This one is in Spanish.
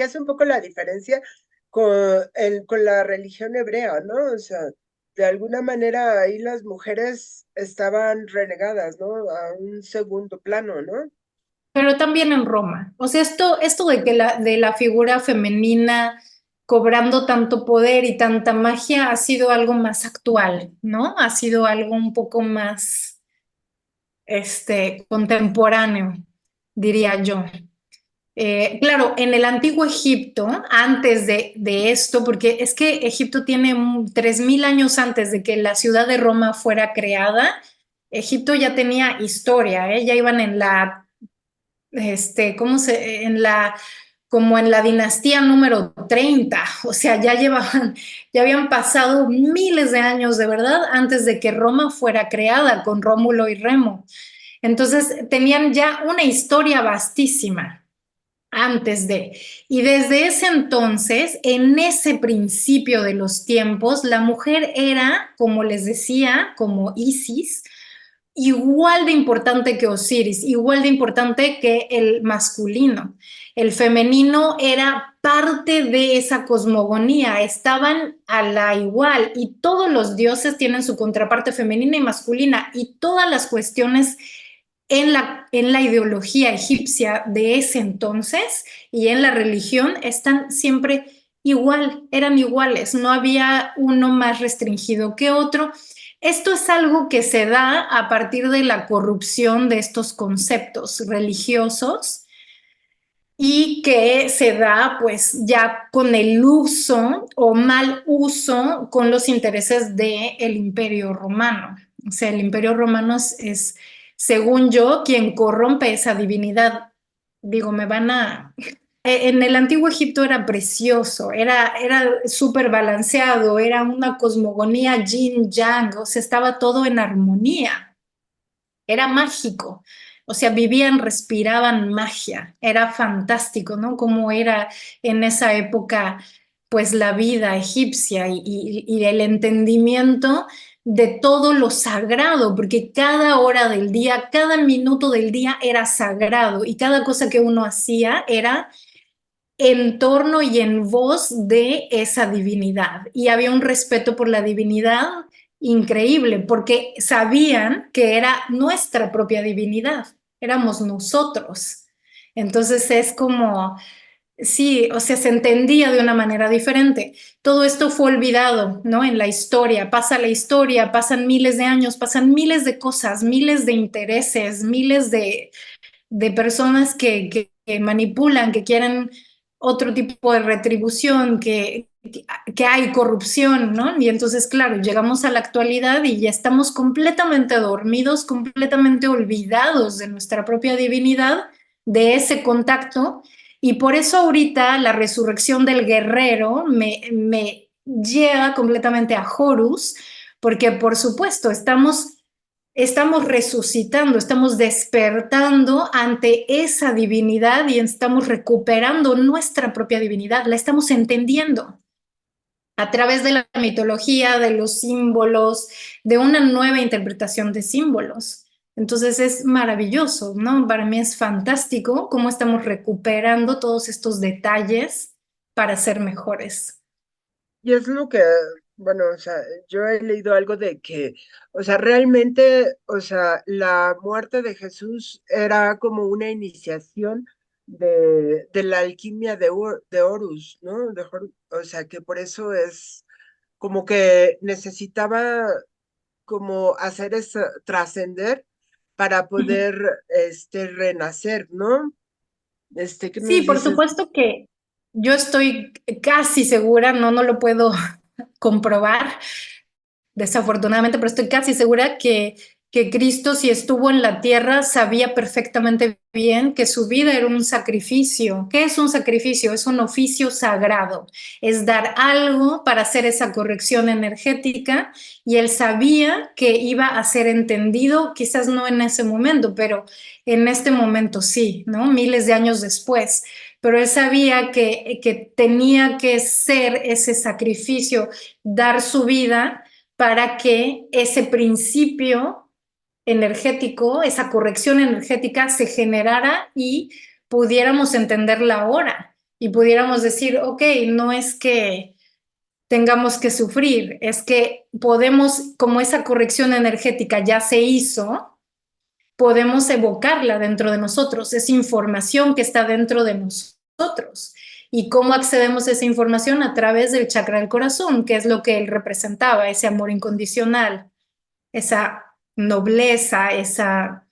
que hace un poco la diferencia con la religión hebrea, ¿no? O sea, de alguna manera ahí las mujeres estaban renegadas, ¿no? A un segundo plano, ¿no? Pero también en Roma. O sea, esto de que de la figura femenina cobrando tanto poder y tanta magia ha sido algo más actual, ¿no? Ha sido algo un poco más, contemporáneo, diría yo. Claro, en el antiguo Egipto, antes de esto, porque es que Egipto tiene 3000 años antes de que la ciudad de Roma fuera creada, Egipto ya tenía historia, ¿eh? Ya iban en la ¿cómo se, en la, como en la dinastía número 30? O sea, ya habían pasado miles de años de verdad antes de que Roma fuera creada con Rómulo y Remo. Entonces, tenían ya una historia vastísima antes de. Y desde ese entonces, en ese principio de los tiempos, la mujer era, como les decía, como Isis, igual de importante que Osiris, igual de importante que el masculino. El femenino era parte de esa cosmogonía, estaban a la igual y todos los dioses tienen su contraparte femenina y masculina y todas las cuestiones en la ideología egipcia de ese entonces y en la religión están siempre igual, eran iguales, no había uno más restringido que otro. Esto es algo que se da a partir de la corrupción de estos conceptos religiosos y que se da pues ya con el uso o mal uso con los intereses del Imperio Romano. O sea, el Imperio Romano según yo, quien corrompe esa divinidad. Digo, me van a... En el antiguo Egipto era precioso, era súper balanceado, era una cosmogonía yin-yang, o sea, estaba todo en armonía, era mágico. O sea, vivían, respiraban magia, era fantástico, ¿no? Cómo era en esa época, pues la vida egipcia y el entendimiento de todo lo sagrado, porque cada hora del día, cada minuto del día era sagrado y cada cosa que uno hacía era en torno y en voz de esa divinidad. Y había un respeto por la divinidad increíble, porque sabían que era nuestra propia divinidad, éramos nosotros. Entonces es como, sí, o sea, se entendía de una manera diferente. Todo esto fue olvidado, ¿no? En la historia, pasa la historia, pasan miles de años, pasan miles de cosas, miles de intereses, miles de personas que manipulan, que quieren otro tipo de retribución, que hay corrupción, ¿no? Y entonces, claro, llegamos a la actualidad y ya estamos completamente dormidos, completamente olvidados de nuestra propia divinidad, de ese contacto. Y por eso ahorita la resurrección del guerrero me llega completamente a Horus, porque por supuesto estamos resucitando, estamos despertando ante esa divinidad y estamos recuperando nuestra propia divinidad, la estamos entendiendo a través de la mitología, de los símbolos, de una nueva interpretación de símbolos. Entonces es maravilloso, ¿no? Para mí es fantástico cómo estamos recuperando todos estos detalles para ser mejores. Y es lo que, bueno, o sea, yo he leído algo de que, o sea, realmente, o sea, la muerte de Jesús era como una iniciación de la alquimia de Horus, ¿no? O sea, que por eso es como que necesitaba como hacer eso, trascender para poder, renacer, ¿no? ¿Qué Sí, nos por dices? supuesto que yo estoy casi segura, no lo puedo comprobar, desafortunadamente, pero estoy casi segura que Cristo, si estuvo en la tierra, sabía perfectamente bien que su vida era un sacrificio. ¿Qué es un sacrificio? Es un oficio sagrado, es dar algo para hacer esa corrección energética y él sabía que iba a ser entendido, quizás no en ese momento, pero en este momento sí, ¿no? Miles de años después. Pero él sabía que tenía que ser ese sacrificio, dar su vida para que ese principio energético, esa corrección energética se generara y pudiéramos entenderla ahora. y pudiéramos decir, ok, no es que tengamos que sufrir, es que podemos, como esa corrección energética ya se hizo, podemos evocarla dentro de nosotros, esa información que está dentro de nosotros. ¿Y cómo accedemos a esa información? A través del chakra del corazón, que es lo que él representaba, ese amor incondicional, esa nobleza, esa